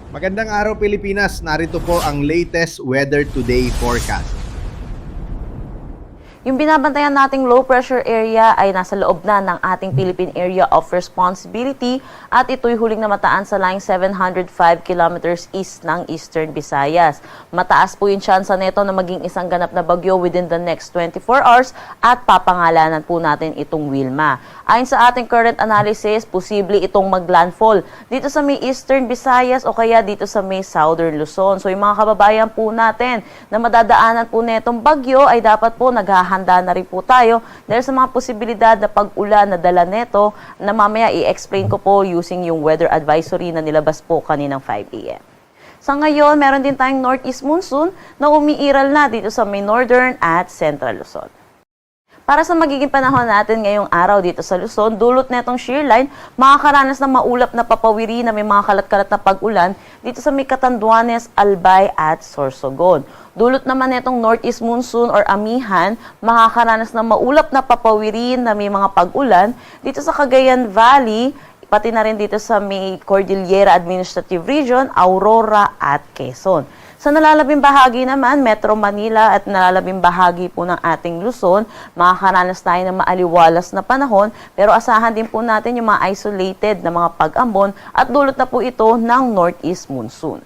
Magandang araw Pilipinas, narito po ang latest Weather Today forecast. Yung binabantayan nating low pressure area ay nasa loob na ng ating Philippine Area of Responsibility at ito'y huling namataan sa line 705 kilometers east ng Eastern Visayas. Mataas po yung tsansa nito na maging isang ganap na bagyo within the next 24 hours at papangalanan po natin itong Wilma. Ayon sa ating current analysis, posible itong maglandfall dito sa may Eastern Visayas o kaya dito sa may Southern Luzon. So yung mga kababayan po natin na madadaanan po netong bagyo ay dapat po naghahanda na rin po tayo dahil sa mga posibilidad na pag-ulan na dala neto na mamaya i-explain ko po using yung weather advisory na nilabas po kaninang 5 a.m. Sa ngayon, meron din tayong northeast monsoon na umiiral na dito sa may northern at central Luzon. Para sa magiging panahon natin ngayong araw dito sa Luzon, dulot netong shear line, makakaranas ng maulap na papawiri na may mga kalat-kalat na pag-ulan dito sa may Catanduanes, Albay at Sorsogon. Dulot naman netong northeast monsoon or amihan, makakaranas ng maulap na papawiri na may mga pag-ulan dito sa Cagayan Valley, pati na rin dito sa may Cordillera Administrative Region, Aurora at Quezon. Sa nalalabing bahagi naman, Metro Manila at nalalabing bahagi po ng ating Luzon, makakaranas tayo ng maaliwalas na panahon, pero asahan din po natin yung mga isolated na mga pag-ambon at dulot na po ito ng northeast monsoon.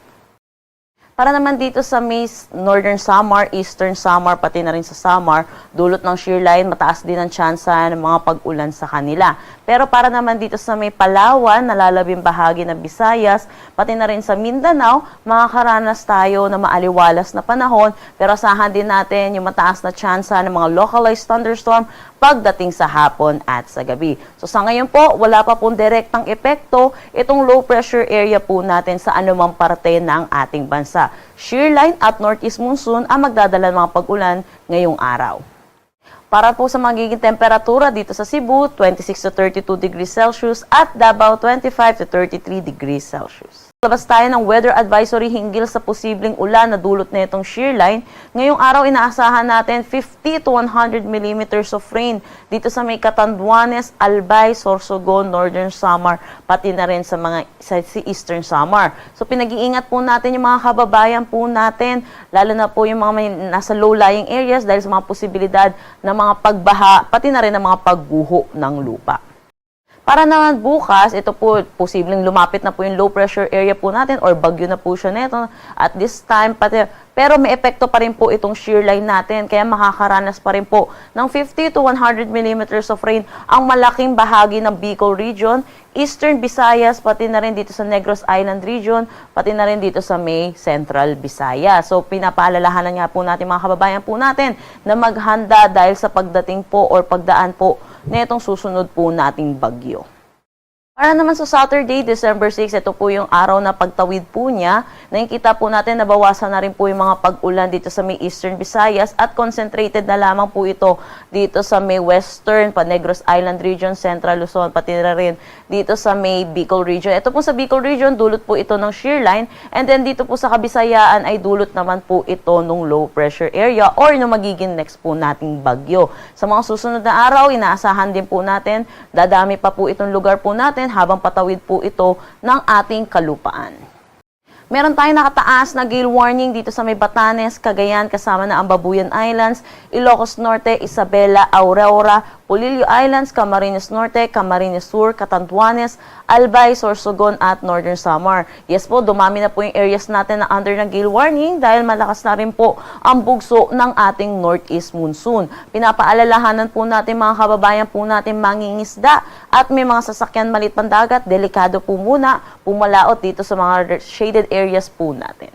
Para naman dito sa may Northern Samar, Eastern Samar, pati na rin sa Samar, dulot ng shear line, mataas din ang tsansa ng mga pag-ulan sa kanila. Pero para naman dito sa may Palawan, nalalabing bahagi ng Visayas, pati na rin sa Mindanao, makakaranas tayo na maaliwalas na panahon, pero asahan din natin yung mataas na tsansa ng mga localized thunderstorm pagdating sa hapon at sa gabi. So sa ngayon po, wala pa pong direktang epekto itong low pressure area po natin sa anumang parte ng ating bansa. Shear line at northeast monsoon ang magdadala ng mga pag-ulan ngayong araw. Para po sa magiging temperatura dito sa Cebu, 26 to 32 degrees Celsius at Davao 25 to 33 degrees Celsius. Labas tayo ng weather advisory hinggil sa posibleng ulan na dulot na itong shear line. Ngayong araw, inaasahan natin 50 to 100 millimeters of rain dito sa may Catanduanes, Albay, Sorsogon, Northern Samar, pati na rin sa Eastern Samar. So pinag-iingat po natin yung mga kababayan po natin, lalo na po yung mga may nasa low-lying areas dahil sa mga posibilidad ng mga pagbaha, pati na rin ng mga pagguho ng lupa. Para naman bukas, ito po, posibleng lumapit na po yung low pressure area po natin or bagyo na po siya neto at this time. Pero may epekto pa rin po itong shear line natin, kaya makakaranas pa rin po ng 50 to 100 millimeters of rain ang malaking bahagi ng Bicol Region, Eastern Visayas, pati na rin dito sa Negros Island Region, pati na rin dito sa may Central Visayas. So pinapaalalahanan nga po natin mga kababayan po natin na maghanda dahil sa pagdating po or pagdaan po netong susunod po nating bagyo. Para naman sa Saturday, December 6, ito po yung araw na pagtawid po niya. Nakikita po natin na bawasan na rin po yung mga pag-ulan dito sa may Eastern Visayas at concentrated na lamang po ito dito sa may Western, Negros Island Region, Central Luzon, pati na rin dito sa may Bicol Region. Ito po sa Bicol Region, dulot po ito ng shear line, and then dito po sa Kabisayaan ay dulot naman po ito ng low pressure area or ng magiging next po nating bagyo. Sa mga susunod na araw, inaasahan din po natin, dadami pa po itong lugar po natin habang patawid po ito ng ating kalupaan. Meron tayong nakataas na gale warning dito sa may Batanes, Cagayan, kasama na ang Babuyan Islands, Ilocos Norte, Isabela, Aurora, Polillo Islands, Camarines Norte, Camarines Sur, Catanduanes, Albay, Sorsogon at Northern Samar. Yes po, dumami na po yung areas natin na under ng gale warning dahil malakas na rin po ang bugso ng ating northeast monsoon. Pinapaalalahanan po natin mga kababayan po natin mangingisda at may mga sasakyan maliit pandagat, delikado po muna pumalaot dito sa mga shaded areas po natin.